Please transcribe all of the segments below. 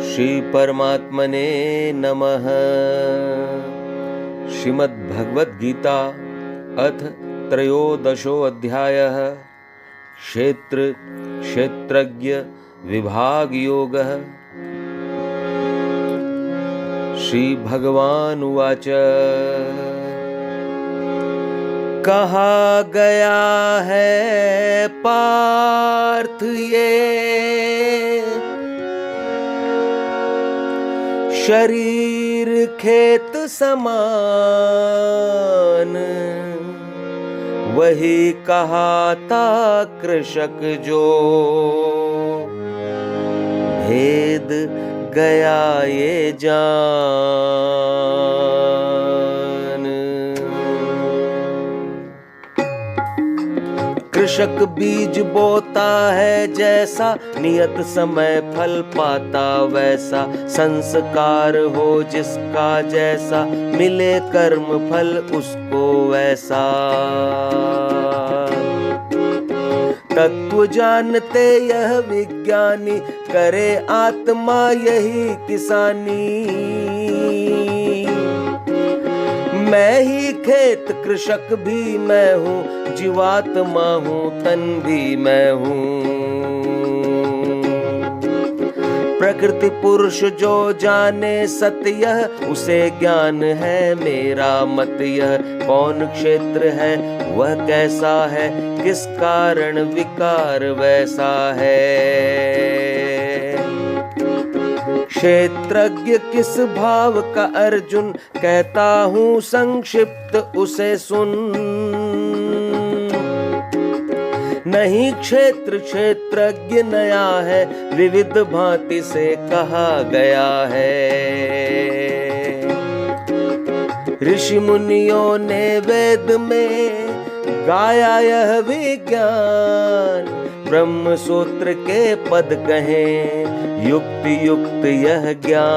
श्री परमात्मने नमः। श्रीमद्भगवद गीता अथ त्रयोदशो अध्यायः क्षेत्रज्ञ विभाग योगः। श्री भगवान उवाच कहा गया है पार्थ ये शरीर खेत समान, वही कहा था कृषक जो भेद गया ये जान। कृषक बीज बोता है जैसा, नियत समय फल पाता वैसा। संस्कार हो जिसका जैसा, मिले कर्म फल उसको वैसा। तत्व जानते यह विज्ञानी, करे आत्मा यही किसानी। मैं ही खेत कृषक भी मैं हूँ, जीवात्मा हूँ तन भी मैं हूँ। प्रकृति पुरुष जो जाने सत्य यह, उसे ज्ञान है मेरा मत यह। कौन क्षेत्र है वह कैसा है, किस कारण विकार वैसा है। क्षेत्रज्ञ किस भाव का अर्जुन, कहता हूँ संक्षिप्त उसे सुन। नहीं क्षेत्र क्षेत्रज्ञ नया है, विविध भांति से कहा गया है। ऋषि मुनियों ने वेद में गाया यह विज्ञान। ब्रह्म सूत्र के पद कहें युक्ति युक्त यह ज्ञान।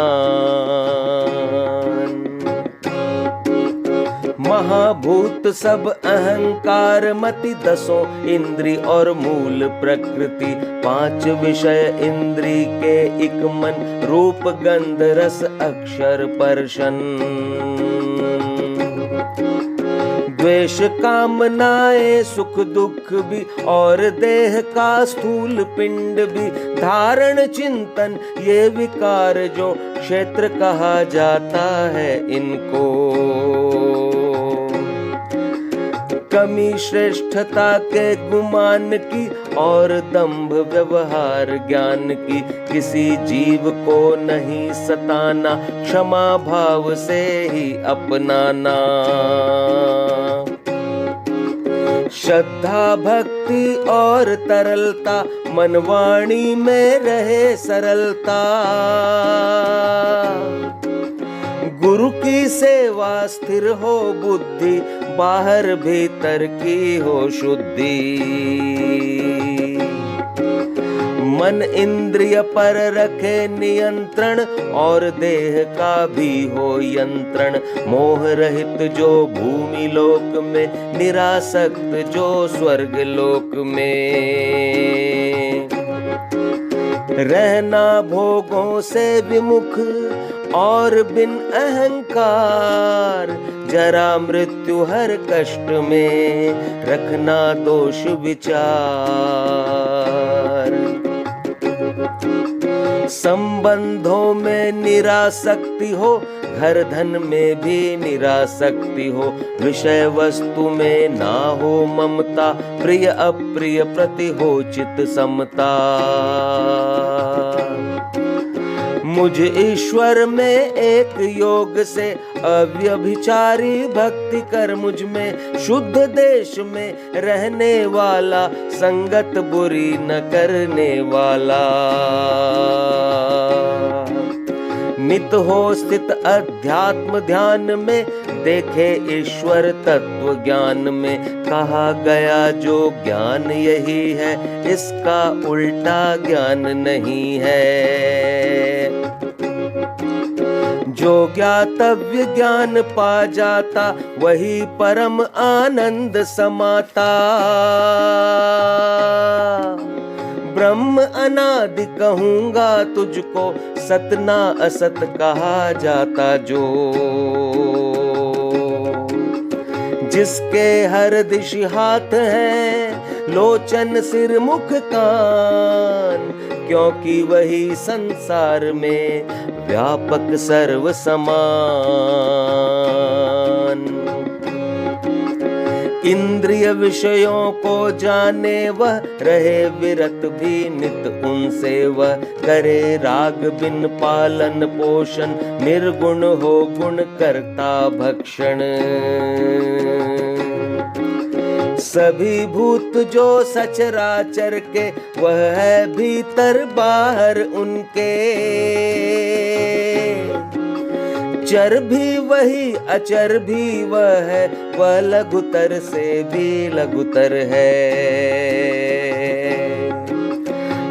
महाभूत सब अहंकार मति, दसों इंद्री और मूल प्रकृति। पांच विषय इंद्री के एक मन, रूप गंध रस अक्षर स्पर्शन। द्वेष कामनाएं सुख दुख भी, और देह का स्थूल पिंड भी। धारण चिंतन ये विकार जो, क्षेत्र कहा जाता है इनको। कमी श्रेष्ठता के गुमान की, और दंभ व्यवहार ज्ञान की। किसी जीव को नहीं सताना, क्षमा भाव से ही अपनाना। श्रद्धा भक्ति और तरलता, मन वाणी में रहे सरलता। गुरु की सेवा स्थिर हो बुद्धि, बाहर भीतर की हो शुद्धि। मन इंद्रिय पर रखे नियंत्रण, और देह का भी हो यंत्रण। मोह रहित जो भूमि लोक में, निरासक्त जो स्वर्ग लोक में। रहना भोगों से विमुख, और बिन अहंकार। जरा मृत्यु हर कष्ट में, रखना दोष विचार। संबंधों में निरासक्ति हो, घर धन में भी निरासक्ति हो। विषय वस्तु में ना हो ममता, प्रिय अप्रिय प्रति हो चित समता। मुझ ईश्वर में एक योग से, अव्यभिचारी भक्ति कर मुझ में। शुद्ध देश में रहने वाला, संगत बुरी न करने वाला। नित हो स्थित अध्यात्म ध्यान में, देखे ईश्वर तत्व ज्ञान में। कहा गया जो ज्ञान यही है, इसका उल्टा ज्ञान नहीं है। जो ज्ञातव्य ज्ञान पा जाता वही परम आनंद समाता। ब्रह्म अनादि कहूँगा तुझको, सत ना असत कहा जाता जो। जिसके हर दिश हाथ है, लोचन सिर मुख कान, क्योंकि वही संसार में व्यापक सर्व समान। इंद्रिय विषयों को जाने वह, रहे विरत भी नित उनसे वह। करे राग बिन पालन पोषण, निर्गुण हो गुण करता भक्षण। सभी भूत जो सचराचर के, वह है भीतर बाहर उनके। चर भी वही अचर भी वह है, वह लघुतर से भी लघुतर है।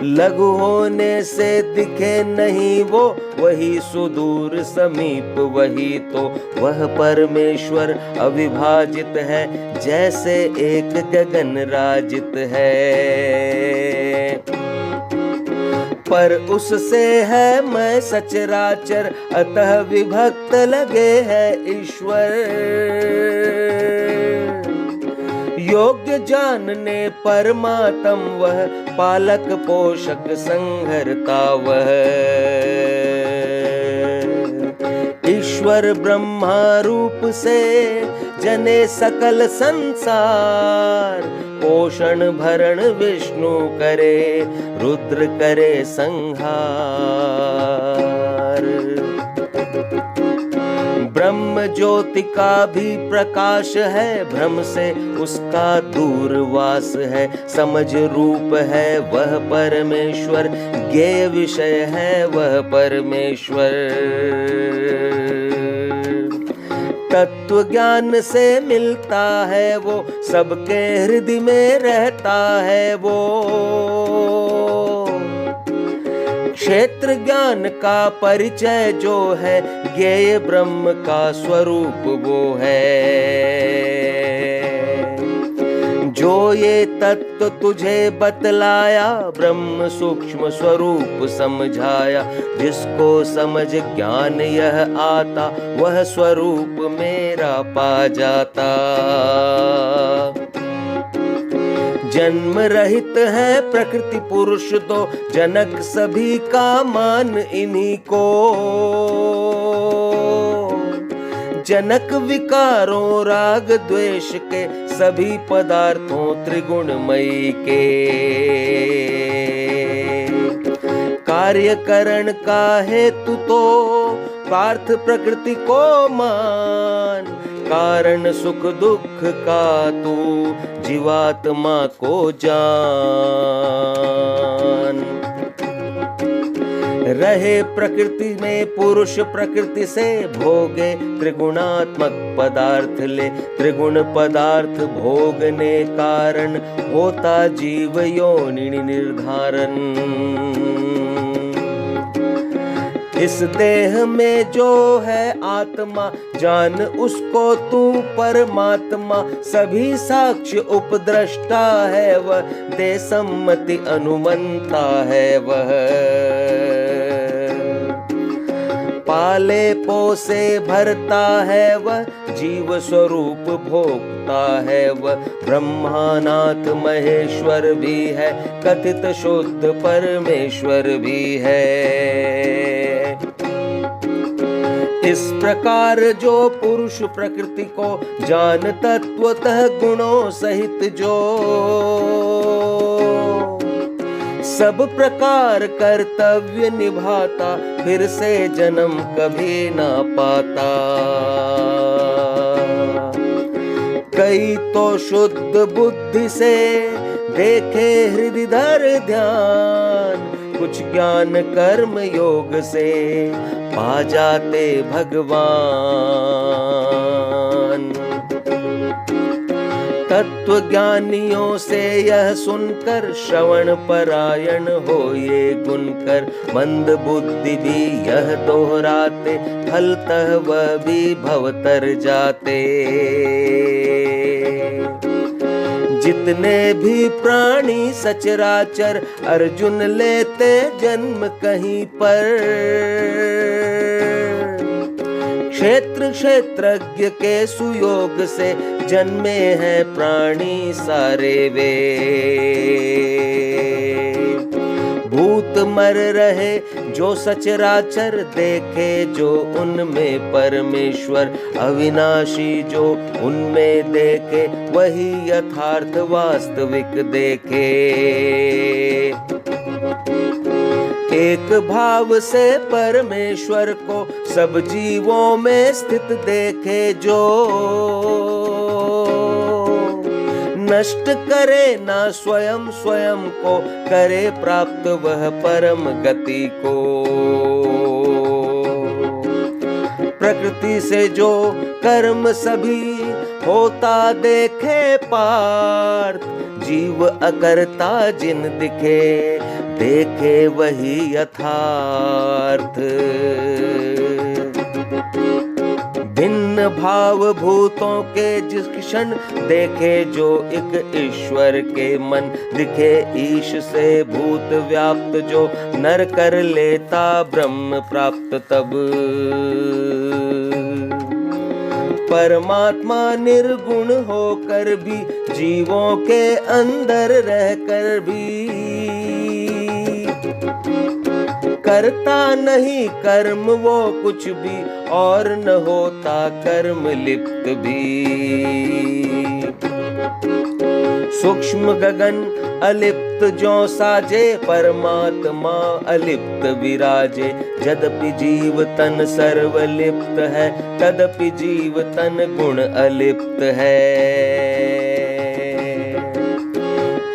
लघु होने से दिखे नहीं वो, वही सुदूर समीप वही तो। वह परमेश्वर अविभाजित है, जैसे एक गगन राजित है। पर उससे है मैं सचराचर, अतः विभक्त लगे है ईश्वर। योग्य जानने परमात्म वह, पालक पोषक संहरता वह। ईश्वर ब्रह्मा रूप से जने सकल संसार। पोषण भरण विष्णु करे, रुद्र करे संहार। ब्रह्म ज्योति का भी प्रकाश है, भ्रम से उसका दूर वास है। समझ रूप है वह परमेश्वर, ज्ञेय विषय है वह परमेश्वर। तत्व ज्ञान से मिलता है वो, सबके हृदय में रहता है वो। क्षेत्र ज्ञान का परिचय जो है, ज्ञेय ब्रह्म का स्वरूप वो है। जो ये तत्व तुझे बतलाया, ब्रह्म सूक्ष्म स्वरूप समझाया। जिसको समझ ज्ञान यह आता, वह स्वरूप मेरा पा जाता। जन्म रहित है प्रकृति पुरुष दो, जनक सभी का मान इन्हीं को। जनक विकारों राग द्वेष के, सभी पदार्थों त्रिगुणमयी के। कार्य करण का हेतु तो पार्थ प्रकृति को मान। कारण सुख दुख का तू जीवात्मा को जान। रहे प्रकृति में पुरुष प्रकृति से भोगे, त्रिगुणात्मक पदार्थ ले। त्रिगुण पदार्थ भोगने कारण, होता जीव योनि निर्धारण। इस देह में जो है आत्मा, जान उसको तू परमात्मा। सभी साक्ष्य उपद्रष्टा है वह, दे सम्मति अनुमंता है वह। पाले पोसे भरता है वह, जीव स्वरूप भोगता है वह। ब्रह्मानाथ महेश्वर भी है, कथित शुद्ध परमेश्वर भी है। इस प्रकार जो पुरुष प्रकृति को जान तत्वतः गुणों सहित जो, सब प्रकार कर्तव्य निभाता, फिर से जन्म कभी ना पाता। कई तो शुद्ध बुद्धि से देखे हृदय धर ध्यान, कुछ ज्ञान कर्म योग से पा जाते भगवान। तत्व ज्ञानियों से यह सुनकर श्रवण परायण हो ये गुनकर, मंद बुद्धि भी यह दोहराते, फलतः वह भी भवतर जाते। जितने भी प्राणी सचराचर अर्जुन लेते जन्म कहीं पर, क्षेत्र क्षेत्रज्ञ के सुयोग से जन्मे हैं प्राणी सारे वे। भूत मर रहे जो सचराचर देखे, जो उनमें परमेश्वर अविनाशी जो उनमें देखे, वही यथार्थ वास्तविक देखे। एक भाव से परमेश्वर को सब जीवों में स्थित देखे, जो नष्ट करे ना स्वयं स्वयं को, करे प्राप्त वह परम गति को। प्रकृति से जो कर्म सभी होता देखे पार्थ, जीव अकर्ता जिन दिखे, देखे वही यथार्थ। भिन्न भाव भूतों के जिस क्षण देखे, जो एक ईश्वर के मन दिखे, ईश से भूत व्याप्त जो नर कर लेता ब्रह्म प्राप्त तब। परमात्मा निर्गुण होकर भी, जीवों के अंदर रहकर भी, करता नहीं कर्म वो कुछ भी, और न होता कर्म लिप्त भी। सूक्ष्म गगन अलिप्त जो साजे, परमात्मा अलिप्त विराजे। यद्यपि जीव तन सर्वलिप्त है, तदपि जीव तन गुण अलिप्त है।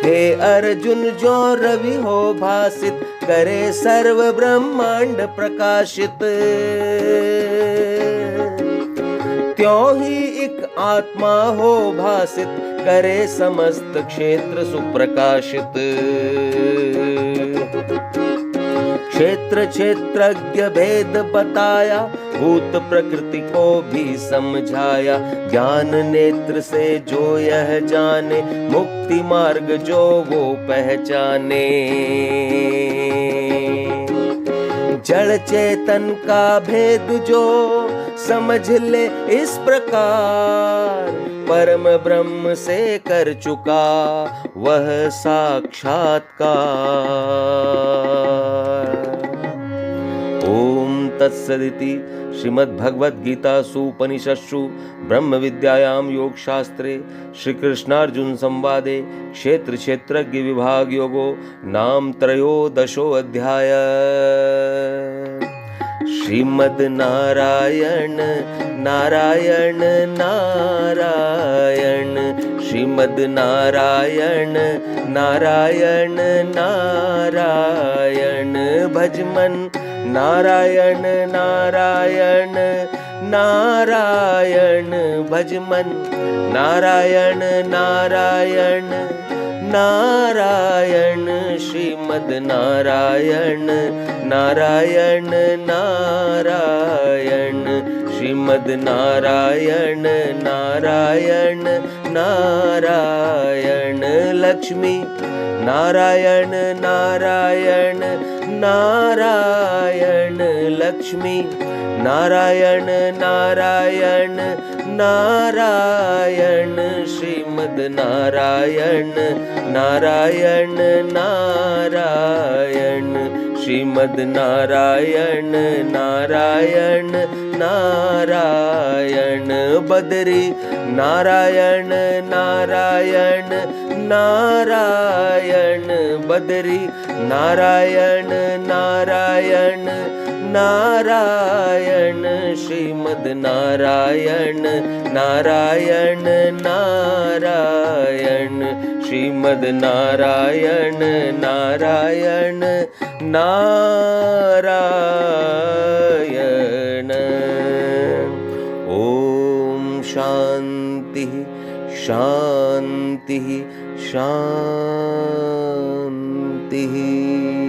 हे अर्जुन जो रवि हो भासित, करे सर्व ब्रह्मांड प्रकाशित। त्यों ही एक आत्मा हो भासित, करे समस्त क्षेत्र सुप्रकाशित। क्षेत्र क्षेत्रज्ञ भेद बताया, भूत प्रकृति को भी समझाया। ज्ञान नेत्र से जो यह जाने, मुक्ति मार्ग जो वो पहचाने। जड़ चेतन का भेद जो समझ ले इस प्रकार, परम ब्रह्म से कर चुका वह साक्षात्कार। ओम तत्सदिति श्रीमद्भगवद्गीतासु उपनिषत्सु ब्रह्म विद्यायां योगशास्त्रे श्री कृष्णार्जुन संवादे क्षेत्र क्षेत्रज्ञ विभाग योगो नाम त्रयोदशो अध्याय। श्रीमद् नारायण नारायण नारायण, श्रीमद् नारायण नारायण नारायण। भजमन नारायण नारायण नारायण, भजमन नारायण नारायण नारायण। श्रीमद् नारायण नारायण नारायण, श्रीमद् नारायण नारायण नारायण। लक्ष्मी नारायण नारायण नारायण, लक्ष्मी नारायण नारायण नारायण। श्रीमद् नारायण नारायण नारायण, श्रीमद् नारायण नारायण नारायण। बद्री नारायण नारायण नारायण, बद्री नारायण नारायण नारायण। श्रीमद् नारायण नारायण नारायण, श्रीमद् नारायण नारायण नारायण। ओम शांति शांति शांति।